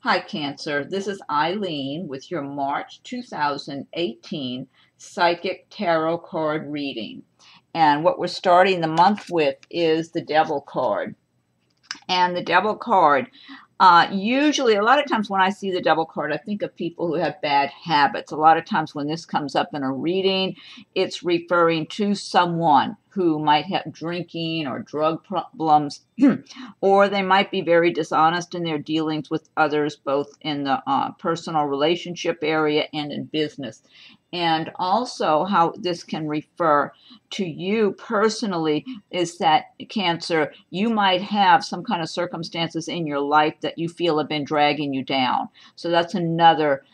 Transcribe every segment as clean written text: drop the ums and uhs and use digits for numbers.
Hi, Cancer. This is Eileen with your March 2018 Psychic Tarot card reading. And what we're starting the month with is the Devil card. And the Devil card, usually, a lot of times when I see the Devil card, I think of people who have bad habits. A lot of times when this comes up in a reading, it's referring to someone who might have drinking or drug problems, or they might be very dishonest in their dealings with others, both in the personal relationship area and in business. And also, how this can refer to you personally is that, Cancer, you might have some kind of circumstances in your life that you feel have been dragging you down. So that's another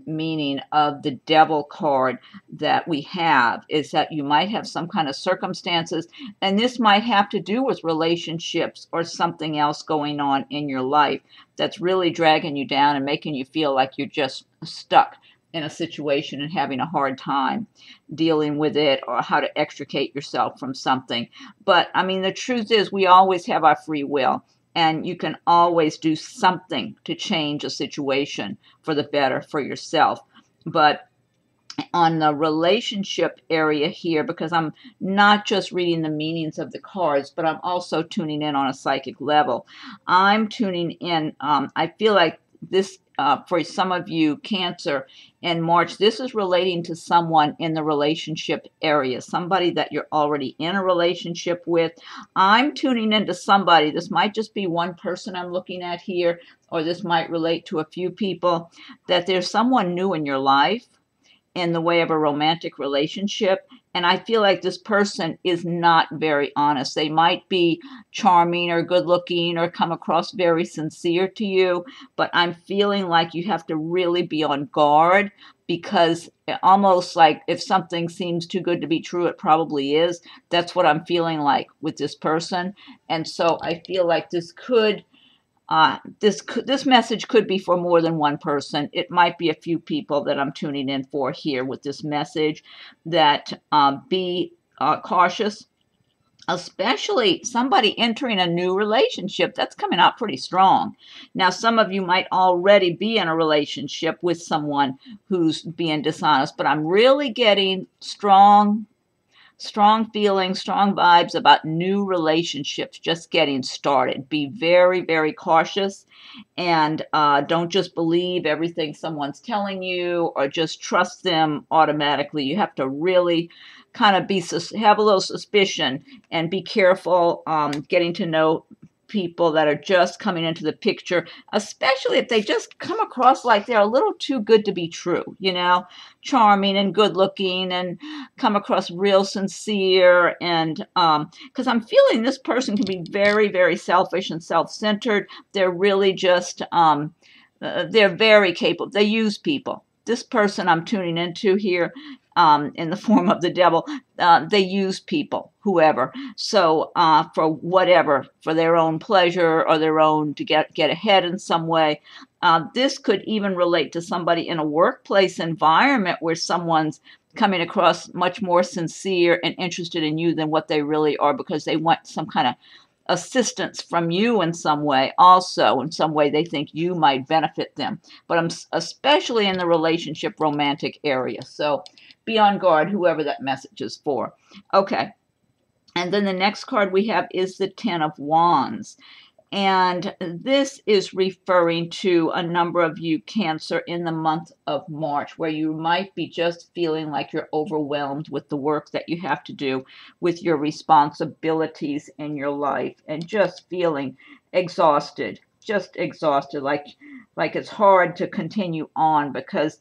meaning of the Devil card that we have, is that you might have some kind of circumstances, and this might have to do with relationships or something else going on in your life that's really dragging you down and making you feel like you're just stuck in a situation and having a hard time dealing with it, or how to extricate yourself from something. But I mean, the truth is, we always have our free will, and you can always do something to change a situation for the better for yourself. But on the relationship area here, because I'm not just reading the meanings of the cards, but I'm also tuning in on a psychic level. I'm tuning in. I feel like this, for some of you, Cancer, in March, this is relating to someone in the relationship area, somebody that you're already in a relationship with. I'm tuning into somebody. This might just be one person I'm looking at here, or this might relate to a few people, that there's someone new in your life in the way of a romantic relationship. And I feel like this person is not very honest. They might be charming or good looking or come across very sincere to you, but I'm feeling like you have to really be on guard, because almost like if something seems too good to be true, it probably is. That's what I'm feeling like with this person. And so I feel like this could this message could be for more than one person. It might be a few people that I'm tuning in for here with this message, that be cautious, especially somebody entering a new relationship. That's coming out pretty strong. Now, some of you might already be in a relationship with someone who's being dishonest, but I'm really getting strong feelings, strong vibes about new relationships just getting started. Be very, very cautious, and don't just believe everything someone's telling you or just trust them automatically. You have to really kind of have a little suspicion and be careful getting to know people that are just coming into the picture, especially if they just come across like they're a little too good to be true, charming and good looking and come across real sincere. And because I'm feeling this person can be very, very selfish and self-centered. They're really just, they're very capable. They use people. This person I'm tuning into here, in the form of the Devil, they use people, whoever. So for whatever, for their own pleasure or their own to get ahead in some way. This could even relate to somebody in a workplace environment where someone's coming across much more sincere and interested in you than what they really are, because they want some kind of assistance from you in some way. Also, in some way they think you might benefit them. But I'm especially in the relationship romantic area. So be on guard, whoever that message is for. Okay. And then the next card we have is the Ten of Wands. And this is referring to a number of you, Cancer, in the month of March, where you might be just feeling like you're overwhelmed with the work that you have to do, with your responsibilities in your life, and just feeling exhausted, like it's hard to continue on, because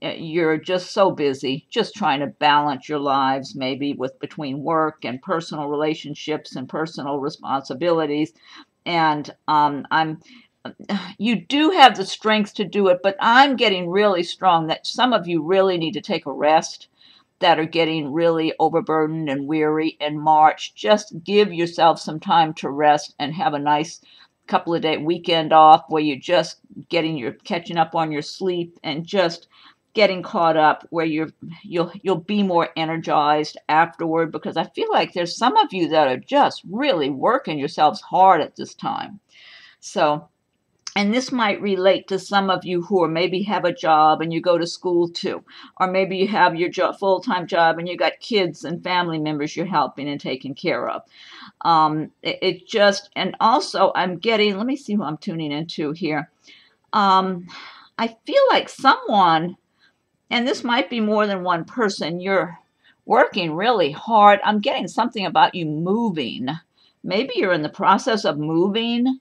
you're just so busy just trying to balance your lives, maybe with between work and personal relationships and personal responsibilities. And you do have the strength to do it, but I'm getting really strong that some of you really need to take a rest, that are getting really overburdened and weary in March. Just give yourself some time to rest and have a nice couple of day weekend off, where you're just catching up on your sleep and just getting caught up, where you'll be more energized afterward, because I feel like there's some of you that are just really working yourselves hard at this time. So And this might relate to some of you who are maybe have a job and you go to school too, or maybe you have your full-time job and you got kids and family members you're helping and taking care of. It just, and also I'm getting, let me see who I'm tuning into here. I feel like someone, and this might be more than one person, you're working really hard. I'm getting something about you moving. Maybe you're in the process of moving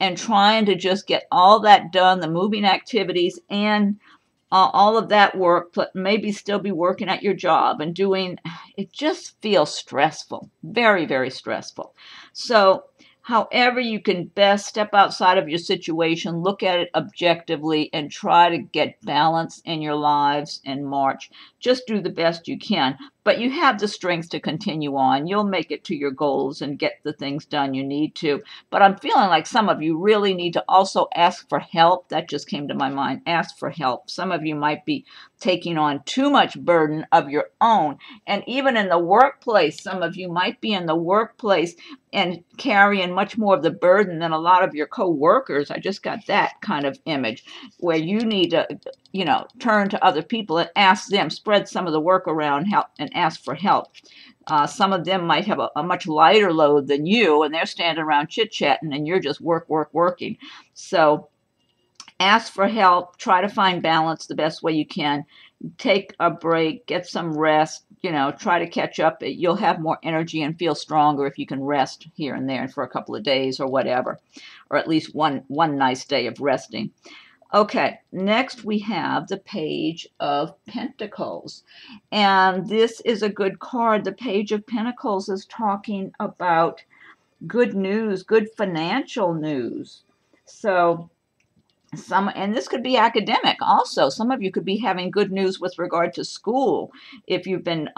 and trying to just get all that done, the moving activities and all of that work, but maybe still be working at your job and doing, it just feels stressful, very, very stressful. So however you can best step outside of your situation, look at it objectively, and try to get balance in your lives in March. Just do the best you can. But you have the strength to continue on. You'll make it to your goals and get the things done you need to. But I'm feeling like some of you really need to also ask for help. That just came to my mind. Ask for help. Some of you might be taking on too much burden of your own. And even in the workplace, some of you might be in the workplace and carrying much more of the burden than a lot of your co-workers. I just got that kind of image where you need to, turn to other people and ask them, spread some of the work around, help, and ask for help. Some of them might have a much lighter load than you, and they're standing around chit-chatting, and you're just working. So ask for help. Try to find balance the best way you can. Take a break. Get some rest. Try to catch up. You'll have more energy and feel stronger if you can rest here and there for a couple of days or whatever, or at least one nice day of resting. Okay, next we have the Page of Pentacles. And this is a good card. The Page of Pentacles is talking about good news, good financial news. So and this could be academic also. Some of you could be having good news with regard to school. If you've been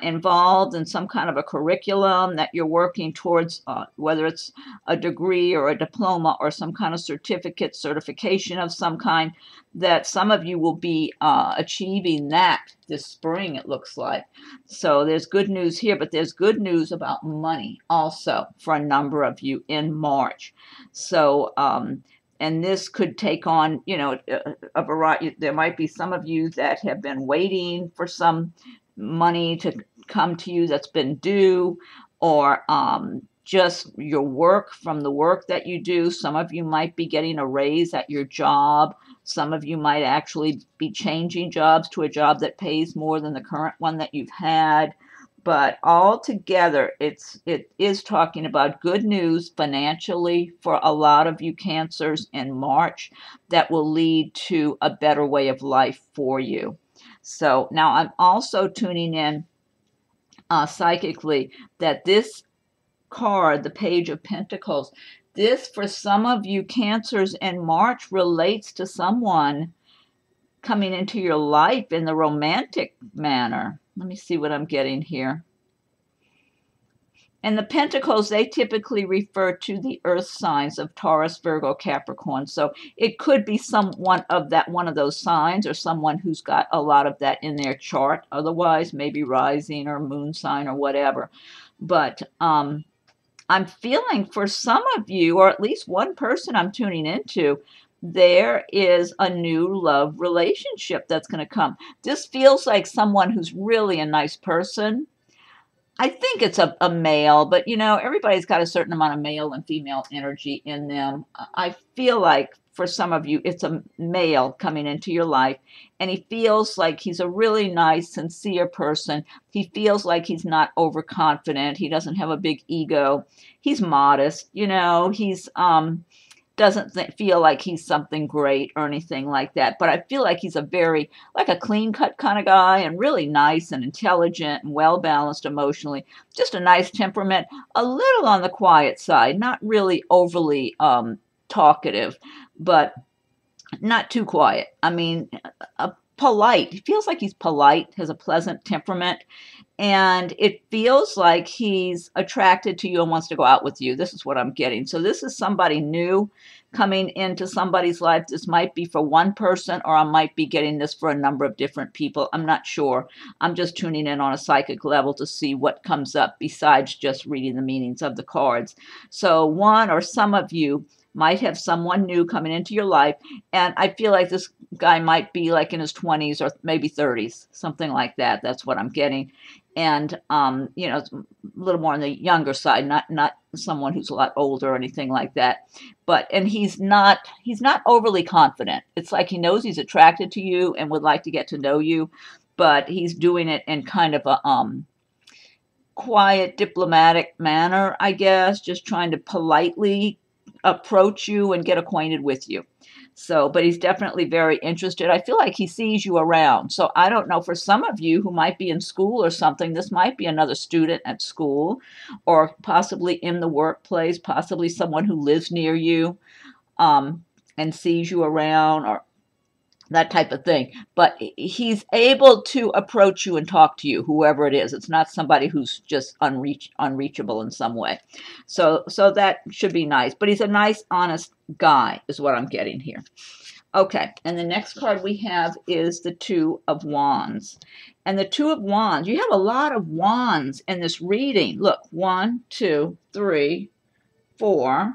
involved in some kind of a curriculum that you're working towards, whether it's a degree or a diploma or some kind of certification of some kind, that some of you will be achieving that this spring, it looks like. So there's good news here, but there's good news about money also for a number of you in March. So, and this could take on, a variety. There might be some of you that have been waiting for some money to come to you that's been due, or just your work from the work that you do. Some of you might be getting a raise at your job. Some of you might actually be changing jobs to a job that pays more than the current one that you've had. But altogether, it is talking about good news financially for a lot of you Cancers in March that will lead to a better way of life for you. So now I'm also tuning in psychically that this card, the Page of Pentacles, this for some of you Cancers in March relates to someone coming into your life in the romantic manner. Let me see what I'm getting here. And the Pentacles, they typically refer to the earth signs of Taurus, Virgo, Capricorn. So it could be one of those signs, or someone who's got a lot of that in their chart. Otherwise, maybe rising or moon sign or whatever. But I'm feeling for some of you, or at least one person I'm tuning into, there is a new love relationship that's going to come. This feels like someone who's really a nice person. I think it's a male, but everybody's got a certain amount of male and female energy in them. I feel like for some of you, it's a male coming into your life, and he feels like he's a really nice, sincere person. He feels like he's not overconfident. He doesn't have a big ego. He's modest. He's doesn't feel like he's something great or anything like that. But I feel like he's a clean-cut kind of guy, and really nice and intelligent and well-balanced emotionally. Just a nice temperament, a little on the quiet side, not really overly talkative, but not too quiet. I mean, polite. He feels like he's polite, has a pleasant temperament, and it feels like he's attracted to you and wants to go out with you. This is what I'm getting. So this is somebody new coming into somebody's life. This might be for one person, or I might be getting this for a number of different people. I'm not sure. I'm just tuning in on a psychic level to see what comes up besides just reading the meanings of the cards. So one or some of you might have someone new coming into your life. And I feel like this guy might be like in his 20s or maybe 30s, something like that. That's what I'm getting. And, you know, it's a little more on the younger side, not someone who's a lot older or anything like that. But, and he's not overly confident. It's like he knows he's attracted to you and would like to get to know you, but he's doing it in kind of a, quiet, diplomatic manner, I guess, just trying to politely approach you and get acquainted with you. So, but he's definitely very interested. I feel like he sees you around. So I don't know, for some of you who might be in school or something, this might be another student at school or possibly in the workplace, possibly someone who lives near you and sees you around, or that type of thing. But he's able to approach you and talk to you, whoever it is. It's not somebody who's just unreachable in some way. So that should be nice. But he's a nice, honest guy is what I'm getting here. Okay, and the next card we have is the Two of Wands. And the Two of Wands, you have a lot of wands in this reading. Look, 1, 2, 3, 4,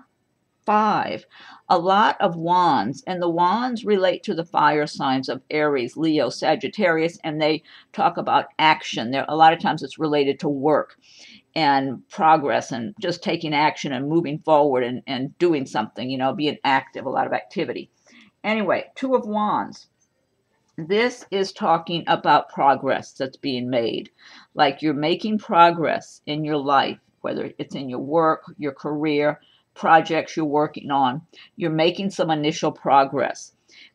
5. A lot of wands, and the wands relate to the fire signs of Aries, Leo, Sagittarius, and they talk about action. A lot of times it's related to work and progress and just taking action and moving forward and doing something, you know, being active, a lot of activity. Anyway, Two of Wands. This is talking about progress that's being made. Like you're making progress in your life, whether it's in your work, your career, projects you're working on. You're making some initial progress.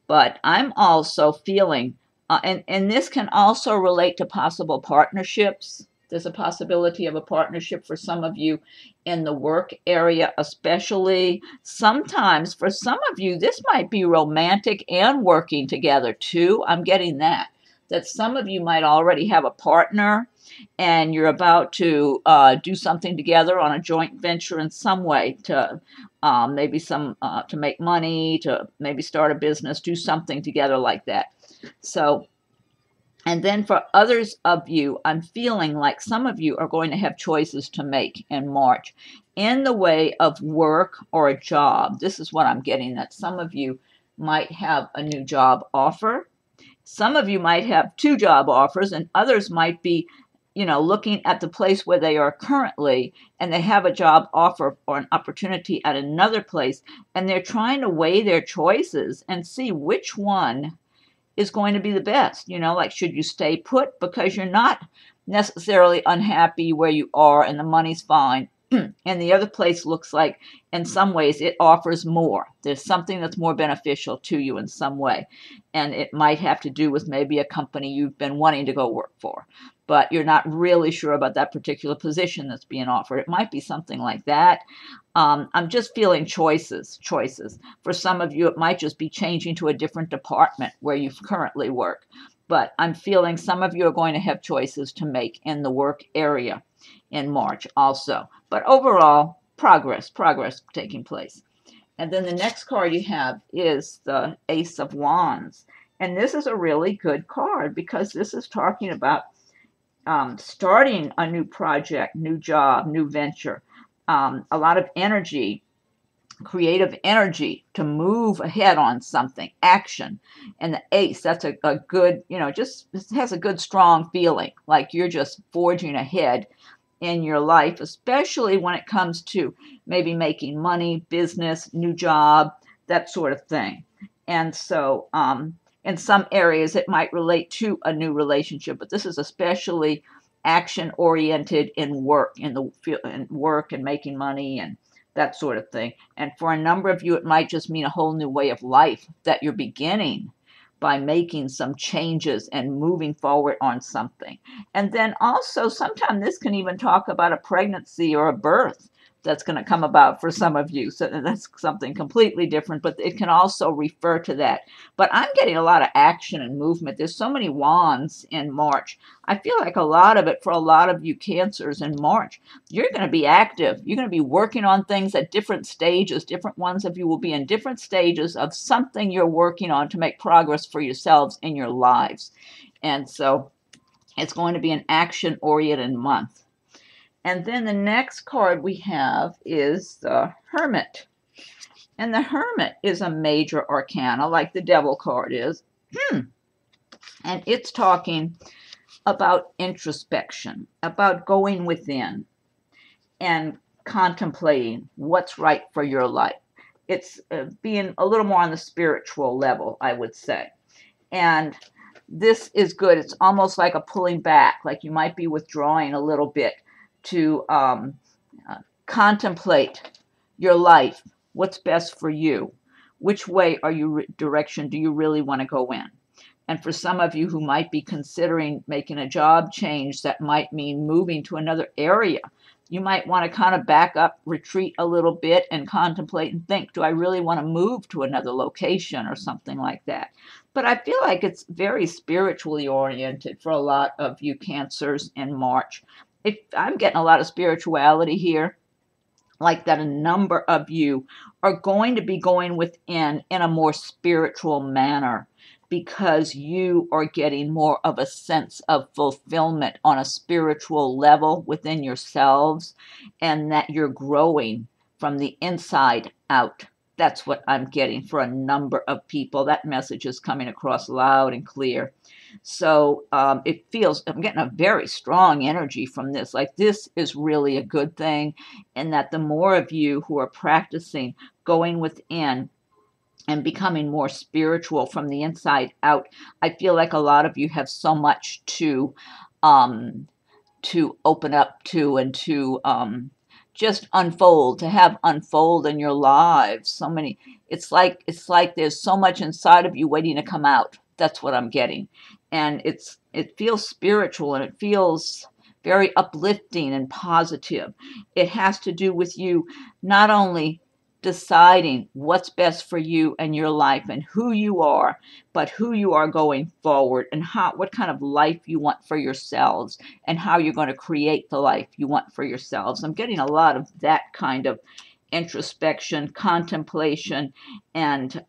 But I'm also feeling, and this can also relate to possible partnerships. There's a possibility of a partnership for some of you in the work area, especially. Sometimes for some of you, this might be romantic and working together too. I'm getting that some of you might already have a partner and you're about to do something together on a joint venture in some way to maybe to make money, to maybe start a business, do something together like that. So, and then for others of you, I'm feeling like some of you are going to have choices to make in March in the way of work or a job. This is what I'm getting, that some of you might have a new job offer. Some of you might have 2 job offers, and others might be, you know, looking at the place where they are currently, and they have a job offer or an opportunity at another place, and they're trying to weigh their choices and see which one is going to be the best. You know, like, should you stay put because you're not necessarily unhappy where you are and the money's fine, and the other place looks like in some ways it offers more. There's something that's more beneficial to you in some way, and it might have to do with maybe a company you've been wanting to go work for, but you're not really sure about that particular position that's being offered. It might be something like that. I'm just feeling choices. For some of you, it might just be changing to a different department where you currently work. But I'm feeling some of you are going to have choices to make in the work area in March also. But overall, progress taking place. And then the next card you have is the Ace of Wands. And this is a really good card because this is talking about starting a new project, new job, new venture. A lot of energy, creative energy to move ahead on something, action. And the Ace, that's a good, you know, just has a good strong feeling like you're just forging ahead in your life, especially when it comes to maybe making money, business, new job, that sort of thing. And so in some areas it might relate to a new relationship, but this is especially action oriented in work, in work and making money and that sort of thing. And for a number of you, it might just mean a whole new way of life that you're beginning by making some changes and moving forward on something. And then also, sometimes this can even talk about a pregnancy or a birth that's going to come about for some of you. So that's something completely different, but it can also refer to that. But I'm getting a lot of action and movement. There's so many wands in March. I feel like a lot of it for a lot of you Cancers in March, you're going to be active. You're going to be working on things at different stages. Different ones of you will be in different stages of something you're working on to make progress for yourselves in your lives. And so it's going to be an action-oriented month. And then the next card we have is the Hermit. And the Hermit is a major arcana, like the Devil card is. And it's talking about introspection, about going within and contemplating what's right for your life. It's being a little more on the spiritual level, I would say. And this is good. It's almost like a pulling back, like you might be withdrawing a little bit to contemplate your life, what's best for you, which way are you direction do you really want to go in. And for some of you who might be considering making a job change, that might mean moving to another area. You might want to kind of back up, retreat a little bit, and contemplate and think, do I really want to move to another location or something like that? But I feel like it's very spiritually oriented for a lot of you Cancers in March. I'm getting a lot of spirituality here, like that a number of you are going to be going within in a more spiritual manner, because you are getting more of a sense of fulfillment on a spiritual level within yourselves, and that you're growing from the inside out. That's what I'm getting for a number of people. That message is coming across loud and clear. So it feels, I'm getting a very strong energy from this. Like this is really a good thing, and that the more of you who are practicing going within and becoming more spiritual from the inside out, I feel like a lot of you have so much to open up to, and to just unfold, to have unfold in your lives. So many, it's like there's so much inside of you waiting to come out. That's what I'm getting. And it feels spiritual, and it feels very uplifting and positive. It has to do with you not only deciding what's best for you and your life and who you are, but who you are going forward, and what kind of life you want for yourselves, and how you're going to create the life you want for yourselves. I'm getting a lot of that kind of introspection, contemplation, and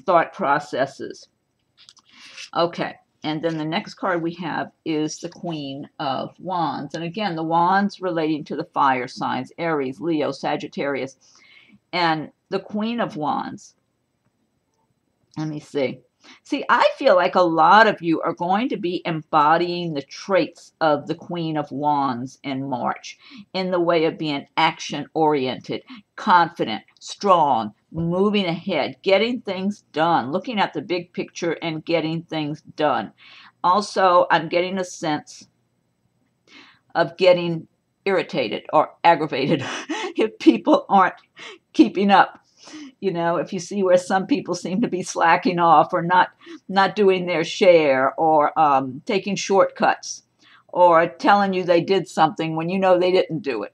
thought processes. Okay. And then the next card we have is the Queen of Wands. And again, the wands relating to the fire signs, Aries, Leo, Sagittarius. And the Queen of Wands, let me see. See, I feel like a lot of you are going to be embodying the traits of the Queen of Wands in March, in the way of being action-oriented, confident, strong, moving ahead, getting things done, looking at the big picture and getting things done. Also, I'm getting a sense of getting irritated or aggravated if people aren't keeping up. You know, if you see where some people seem to be slacking off, or not doing their share, or taking shortcuts, or telling you they did something when you know they didn't do it.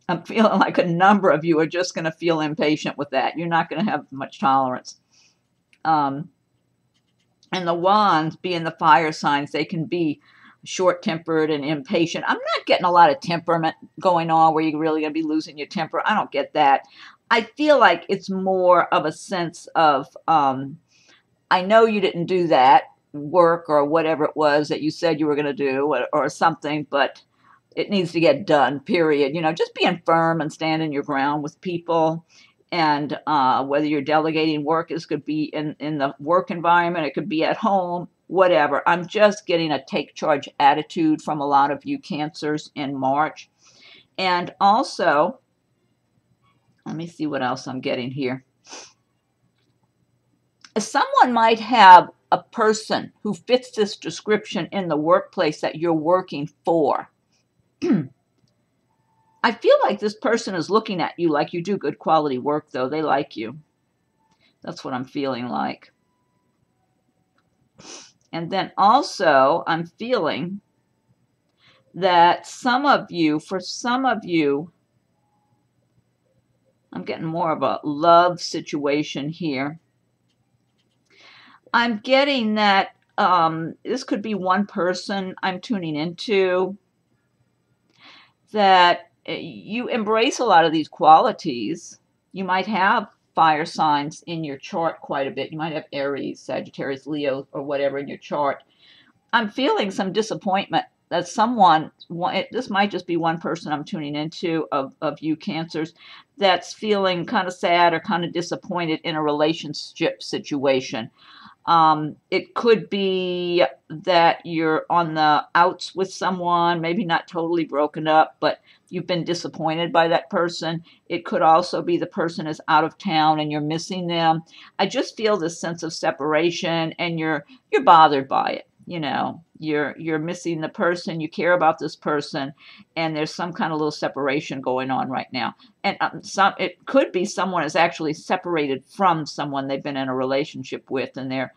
I'm feeling like a number of you are just going to feel impatient with that. You're not going to have much tolerance. And the wands, being the fire signs, they can be short-tempered and impatient. I'm not getting a lot of temperament going on where you're really going to be losing your temper. I don't get that. I feel like it's more of a sense of, I know you didn't do that work or whatever it was that you said you were going to do, or something, but it needs to get done, period. You know, just being firm and standing your ground with people. And whether you're delegating work, this could be in the work environment, it could be at home, whatever. I'm just getting a take charge attitude from a lot of you Cancers in March. And also, let me see what else I'm getting here. Someone might have a person who fits this description in the workplace that you're working for. I feel like this person is looking at you like you do good quality work, though. They like you. That's what I'm feeling like. And then also, I'm feeling that for some of you, I'm getting more of a love situation here. I'm getting that this could be one person I'm tuning into, that you embrace a lot of these qualities. You might have fire signs in your chart quite a bit. You might have Aries, Sagittarius, Leo, or whatever in your chart. I'm feeling some disappointment that someone, this might just be one person I'm tuning into of you Cancers, that's feeling kind of sad or kind of disappointed in a relationship situation. It could be that you're on the outs with someone, maybe not totally broken up, but you've been disappointed by that person. It could also be the person is out of town and you're missing them. I just feel this sense of separation, and you're bothered by it. You know, you're missing the person, you care about this person, and there's some kind of little separation going on right now. And it could be someone is actually separated from someone they've been in a relationship with, and they're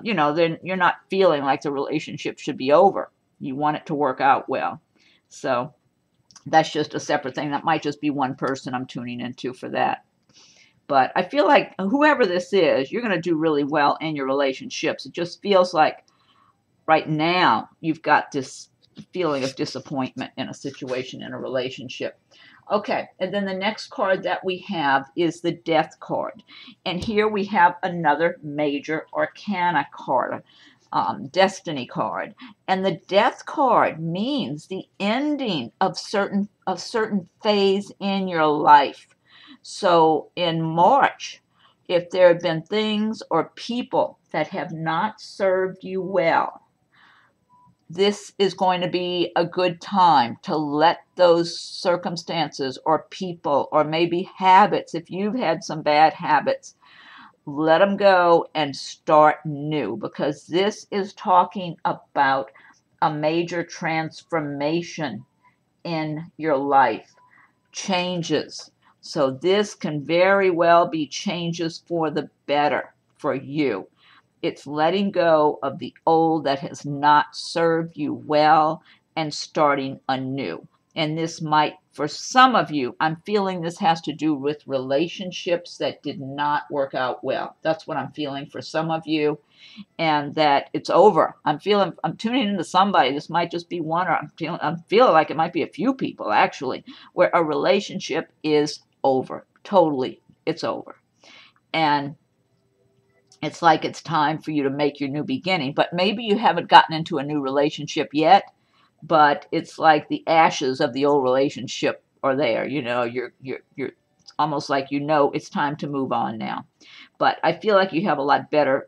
you know, then you're not feeling like the relationship should be over. You want it to work out well. So that's just a separate thing. That might just be one person I'm tuning into for that. But I feel like whoever this is, you're going to do really well in your relationships. It just feels like right now you've got this feeling of disappointment in a situation, in a relationship. Okay, and then the next card that we have is the Death card. And here we have another major arcana card, Destiny card. And the Death card means the ending of certain phase in your life. So in March, if there have been things or people that have not served you well, this is going to be a good time to let those circumstances or people or maybe habits, if you've had some bad habits, let them go and start new, because this is talking about a major transformation in your life, changes. So this can very well be changes for the better for you. It's letting go of the old that has not served you well and starting anew. And this might, for some of you, I'm feeling this has to do with relationships that did not work out well. That's what I'm feeling for some of you, and that it's over. I'm tuning into somebody. This might just be one, or I'm feeling like it might be a few people actually, where a relationship is over. Totally, it's over. And it's like it's time for you to make your new beginning. But maybe you haven't gotten into a new relationship yet, but it's like the ashes of the old relationship are there. You know, you're it's almost like you know it's time to move on now. But I feel like you have a lot better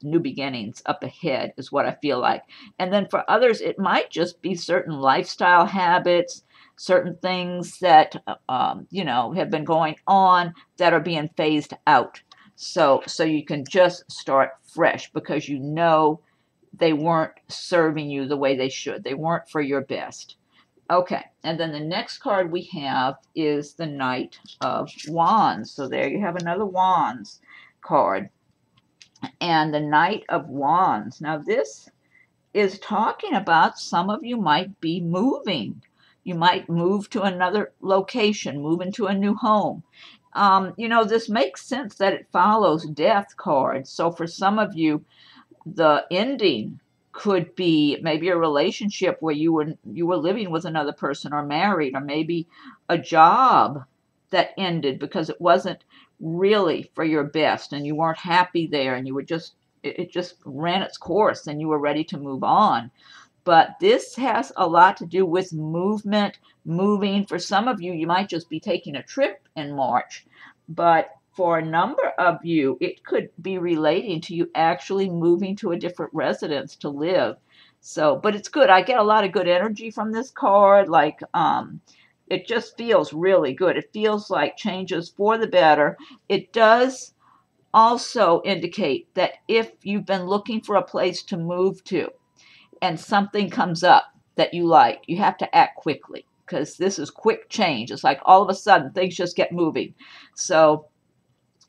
new beginnings up ahead is what I feel like. And then for others, it might just be certain lifestyle habits, certain things that, you know, have been going on that are being phased out. So you can just start fresh because you know they weren't serving you the way they should. They weren't for your best. Okay, and then the next card we have is the Knight of Wands. So there you have another Wands card. And the Knight of Wands. Now this is talking about some of you might be moving. You might move to another location, move into a new home. You know, this makes sense that it follows Death card. So for some of you, the ending could be maybe a relationship where you were living with another person or married, or maybe a job that ended because it wasn't really for your best and you weren't happy there, and you were just it just ran its course and you were ready to move on. But this has a lot to do with movement, moving. For some of you, you might just be taking a trip in March. But for a number of you, it could be relating to you actually moving to a different residence to live. So, but it's good. I get a lot of good energy from this card. Like, it just feels really good. It feels like changes for the better. It does also indicate that if you've been looking for a place to move to, and something comes up that you like, you have to act quickly, because this is quick change. It's like all of a sudden things just get moving. So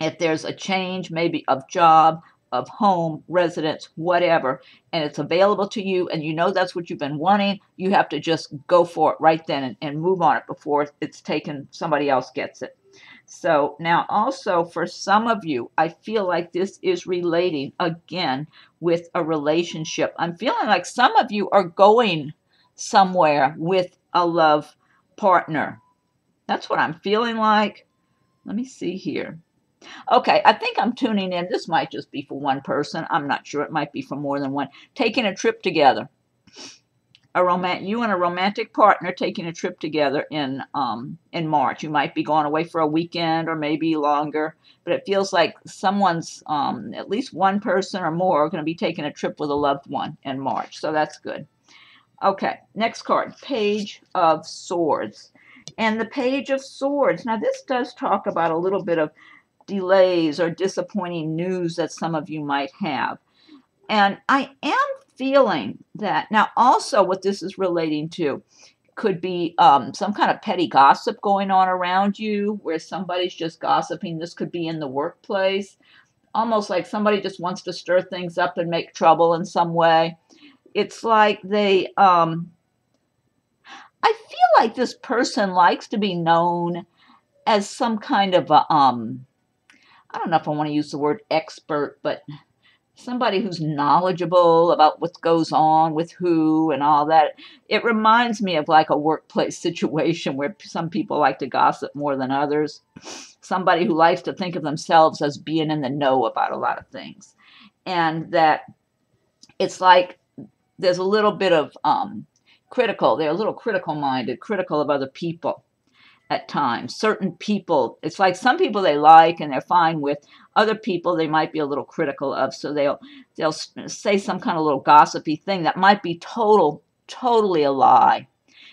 if there's a change, maybe of job, of home, residence, whatever, and it's available to you and you know that's what you've been wanting, you have to just go for it right then and move on it before it's taken, somebody else gets it. So now also for some of you, I feel like this is relating again with a relationship. I'm feeling like some of you are going somewhere with a love partner. That's what I'm feeling like. Let me see here. Okay, I think I'm tuning in. This might just be for one person. I'm not sure. It might be for more than one. Taking a trip together. you and a romantic partner taking a trip together in March. You might be going away for a weekend or maybe longer, but it feels like someone's at least one person or more are going to be taking a trip with a loved one in March. So that's good. Okay, next card, Page of Swords. And the Page of Swords. Now this does talk about a little bit of delays or disappointing news that some of you might have. And I am feeling that, now also what this is relating to could be some kind of petty gossip going on around you where somebody's just gossiping. This could be in the workplace, almost like somebody just wants to stir things up and make trouble in some way. It's like they, I feel like this person likes to be known as some kind of a, I don't know if I want to use the word expert, but somebody who's knowledgeable about what goes on with who and all that. It reminds me of like a workplace situation where some people like to gossip more than others. Somebody who likes to think of themselves as being in the know about a lot of things. And that it's like there's a little bit of critical. They're a little critical-minded, critical of other people at times. Certain people, it's like some people they like and they're fine with. Other people they might be a little critical of, so they'll say some kind of little gossipy thing that might be totally a lie.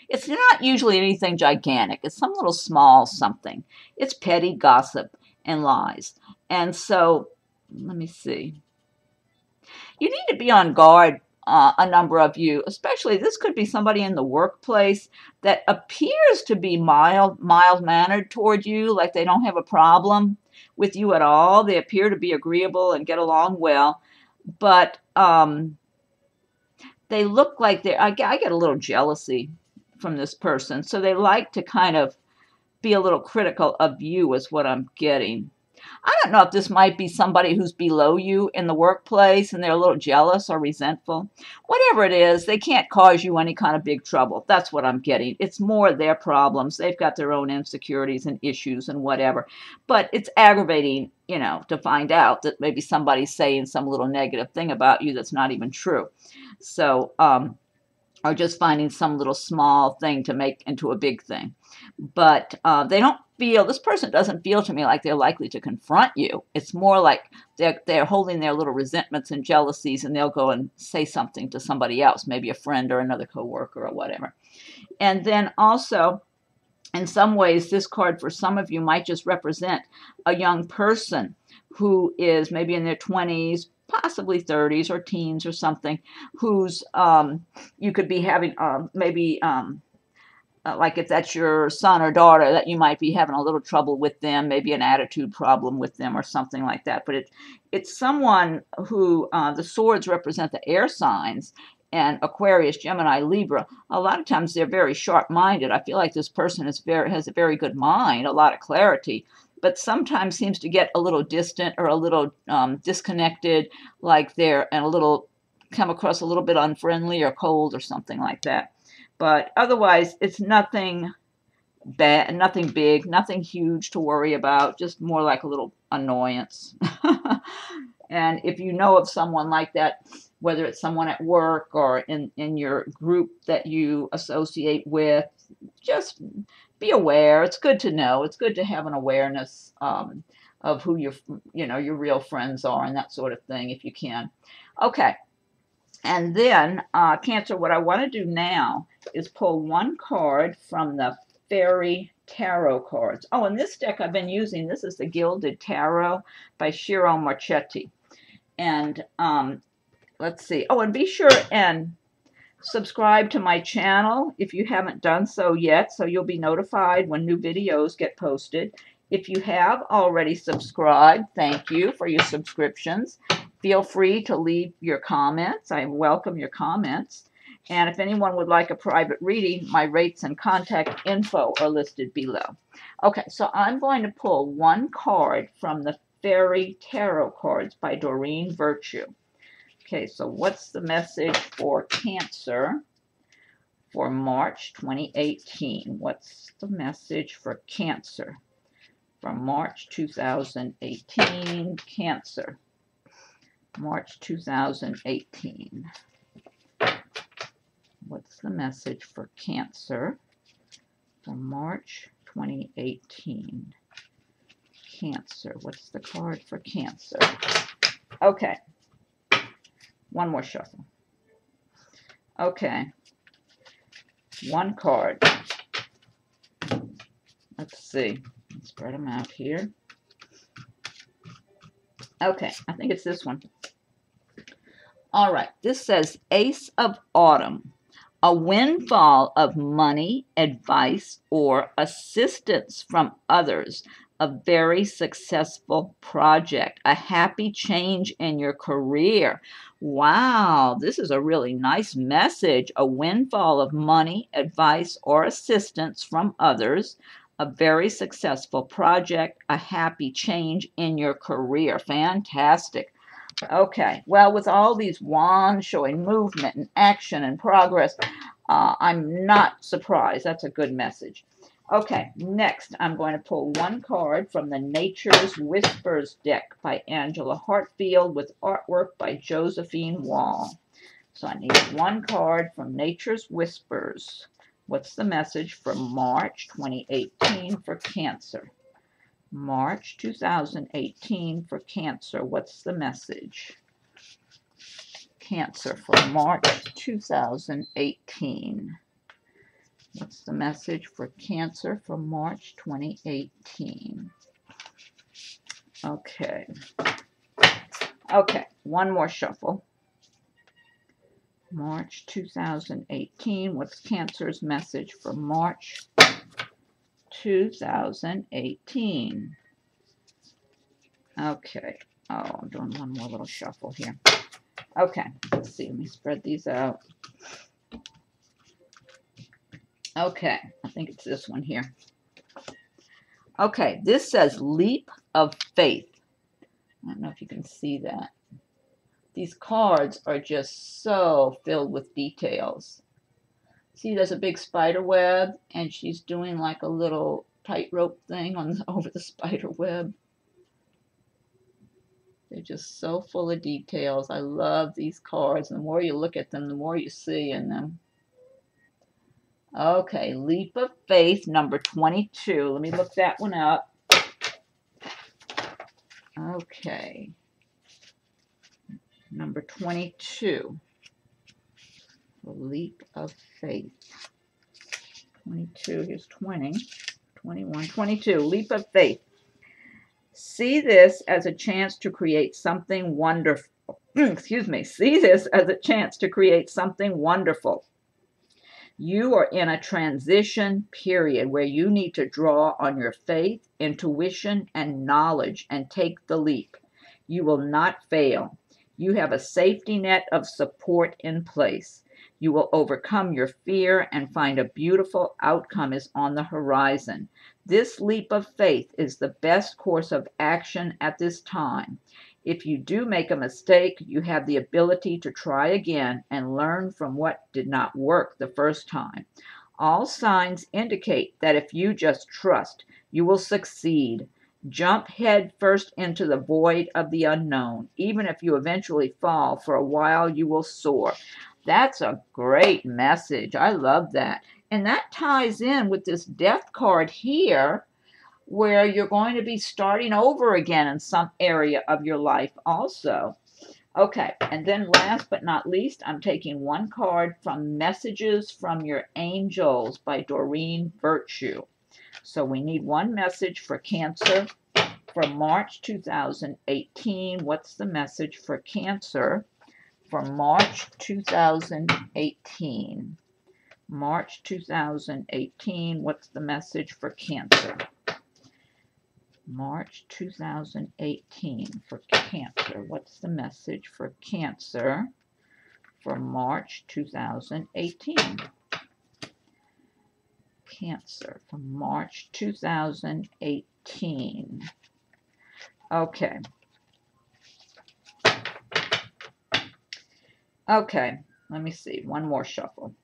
It's not usually anything gigantic. It's some little small something. It's petty gossip and lies. And so, let me see. You need to be on guard, a number of you, especially this could be somebody in the workplace that appears to be mild-mannered toward you, like they don't have a problem with you at all. They appear to be agreeable and get along well, but they look like I get a little jealousy from this person, so they like to kind of be a little critical of you is what I'm getting. I don't know if this might be somebody who's below you in the workplace and they're a little jealous or resentful. Whatever it is, they can't cause you any kind of big trouble. That's what I'm getting. It's more their problems. They've got their own insecurities and issues and whatever. But it's aggravating, you know, to find out that maybe somebody's saying some little negative thing about you that's not even true. So, or just finding some little small thing to make into a big thing. But they don't feel, this person doesn't feel to me like they're likely to confront you. It's more like they're holding their little resentments and jealousies, and they'll go and say something to somebody else, maybe a friend or another coworker or whatever. And then also, in some ways, this card for some of you might just represent a young person who is maybe in their 20s, possibly 30s or teens or something, who's, you could be having maybe, like if that's your son or daughter, that you might be having a little trouble with them, maybe an attitude problem with them or something like that. But it's someone who, the swords represent the air signs, and Aquarius, Gemini, Libra. A lot of times they're very sharp-minded. I feel like this person has a very good mind, a lot of clarity, but sometimes seems to get a little distant or a little disconnected, like they're come across a little bit unfriendly or cold or something like that. But otherwise, it's nothing bad, nothing big, nothing huge to worry about, just more like a little annoyance. And if you know of someone like that, whether it's someone at work or in your group that you associate with, just be aware. It's good to know. It's good to have an awareness of who your real friends are and that sort of thing, if you can. Okay. And then, Cancer, what I want to do now is pull one card from the Fairy Tarot cards. Oh, and this deck I've been using, this is the Gilded Tarot by Ciro Marchetti. And let's see. Oh, and be sure and subscribe to my channel if you haven't done so yet, so you'll be notified when new videos get posted. If you have already subscribed, thank you for your subscriptions. Feel free to leave your comments. I welcome your comments. And if anyone would like a private reading, my rates and contact info are listed below. Okay, so I'm going to pull one card from the Fairy Tarot cards by Doreen Virtue. Okay, so what's the message for Cancer for March 2018? What's the message for Cancer for March 2018? Cancer. March 2018. What's the message for Cancer for March 2018? Cancer. What's the card for Cancer? Okay. One more shuffle. Okay. One card. Let's see. Let's spread them out here. Okay. I think it's this one. All right. This says Ace of Autumn. A windfall of money, advice, or assistance from others. A very successful project. A happy change in your career. Wow, this is a really nice message. A windfall of money, advice, or assistance from others. A very successful project. A happy change in your career. Fantastic. Okay, well, with all these wands showing movement and action and progress, I'm not surprised. That's a good message. Okay, next I'm going to pull one card from the Nature's Whispers deck by Angela Hartfield with artwork by Josephine Wall. So I need one card from Nature's Whispers. What's the message for March 2018 for Cancer? March 2018 for Cancer. What's the message? Cancer for March 2018. What's the message for Cancer for March 2018? Okay. Okay, one more shuffle. March 2018. What's Cancer's message for March 2018? Okay. Oh, I'm doing one more little shuffle here. Okay, let's see. Let me spread these out. Okay, I think it's this one here. Okay, this says Leap of Faith. I don't know if you can see that. These cards are just so filled with details. See, there's a big spider web, and she's doing like a little tightrope thing over the spider web. They're just so full of details. I love these cards. The more you look at them, the more you see in them. Okay, Leap of Faith, number 22. Let me look that one up. Okay. Number 22. Leap of Faith. 22. Here's 20. 21. 22. Leap of Faith. See this as a chance to create something wonderful. Excuse me. See this as a chance to create something wonderful. You are in a transition period where you need to draw on your faith, intuition, and knowledge and take the leap. You will not fail. You have a safety net of support in place. You will overcome your fear and find a beautiful outcome is on the horizon. This leap of faith is the best course of action at this time. If you do make a mistake, you have the ability to try again and learn from what did not work the first time. All signs indicate that if you just trust, you will succeed. Jump head first into the void of the unknown. Even if you eventually fall, for a while you will soar. That's a great message. I love that. And that ties in with this death card here, where you're going to be starting over again in some area of your life also. Okay, and then last but not least, I'm taking one card from Messages from Your Angels by Doreen Virtue. So we need one message for Cancer for March 2018. What's the message for Cancer for March 2018? March 2018, what's the message for Cancer? March 2018 for Cancer. What's the message for Cancer for March 2018? Cancer for March 2018. Okay. Okay, let me see. One more shuffle.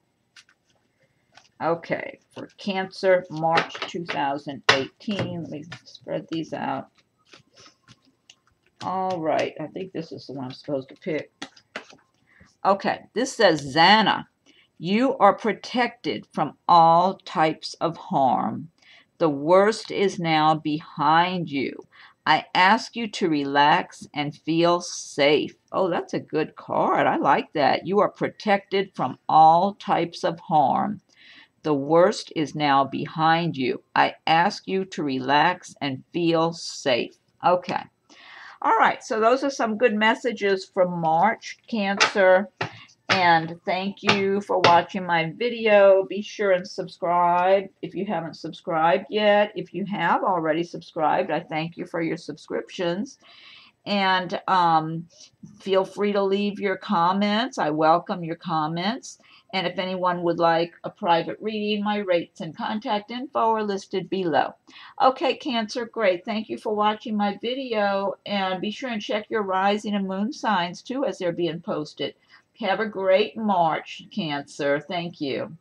Okay, for Cancer, March 2018. Let me spread these out. All right, I think this is the one I'm supposed to pick. Okay, this says Xana. You are protected from all types of harm. The worst is now behind you. I ask you to relax and feel safe. Oh, that's a good card. I like that. You are protected from all types of harm. The worst is now behind you. I ask you to relax and feel safe. Okay. All right. So those are some good messages from March, Cancer. And thank you for watching my video. Be sure and subscribe if you haven't subscribed yet. If you have already subscribed, I thank you for your subscriptions. And feel free to leave your comments. I welcome your comments. And if anyone would like a private reading, my rates and contact info are listed below. Okay, Cancer, great. Thank you for watching my video. And be sure and check your rising and moon signs, too, as they're being posted. Have a great March, Cancer. Thank you.